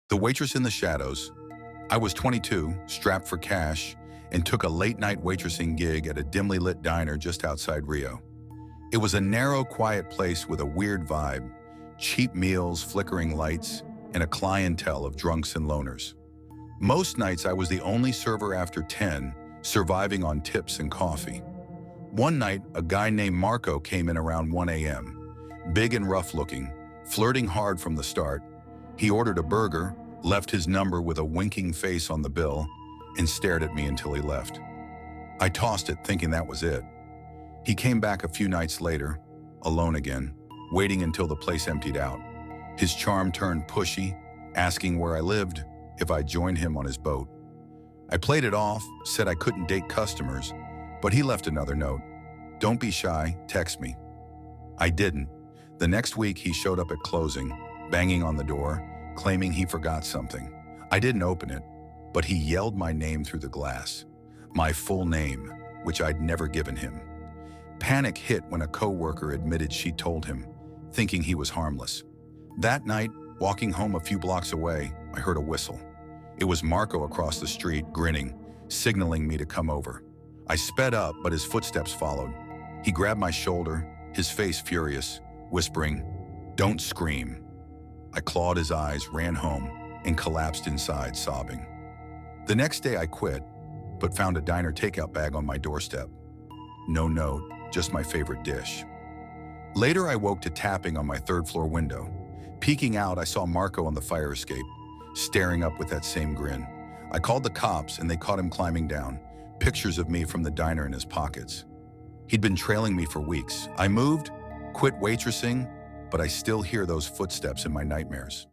The Waitress in the Shadows. I was 22, strapped for cash, and took a late-night waitressing gig at a dimly lit diner just outside Rio. It was a narrow, quiet place with a weird vibe, cheap meals, flickering lights, and a clientele of drunks and loners. Most nights I was the only server after 10, surviving on tips and coffee. One night, a guy named Marco came in around 1 a.m., big and rough-looking, flirting hard from the start. He ordered a burger, left his number with a winking face on the bill, and stared at me until he left. I tossed it, thinking that was it. He came back a few nights later, alone again, waiting until the place emptied out. His charm turned pushy, asking where I lived, if I'd join him on his boat. I played it off, said I couldn't date customers, but he left another note. "Don't be shy, text me." I didn't. The next week he showed up at closing, banging on the door, claiming he forgot something. I didn't open it, but he yelled my name through the glass. My full name, which I'd never given him. Panic hit when a coworker admitted she told him, thinking he was harmless. That night, walking home a few blocks away, I heard a whistle. It was Marco across the street, grinning, signaling me to come over. I sped up, but his footsteps followed. He grabbed my shoulder, his face furious, whispering, "Don't scream." I clawed his eyes, ran home, and collapsed inside, sobbing. The next day I quit, but found a diner takeout bag on my doorstep. No note, just my favorite dish. Later I woke to tapping on my third-floor window. Peeking out, I saw Marco on the fire escape, staring up with that same grin. I called the cops, and they caught him climbing down, pictures of me from the diner in his pockets. He'd been trailing me for weeks. I moved, quit waitressing, but I still hear those footsteps in my nightmares.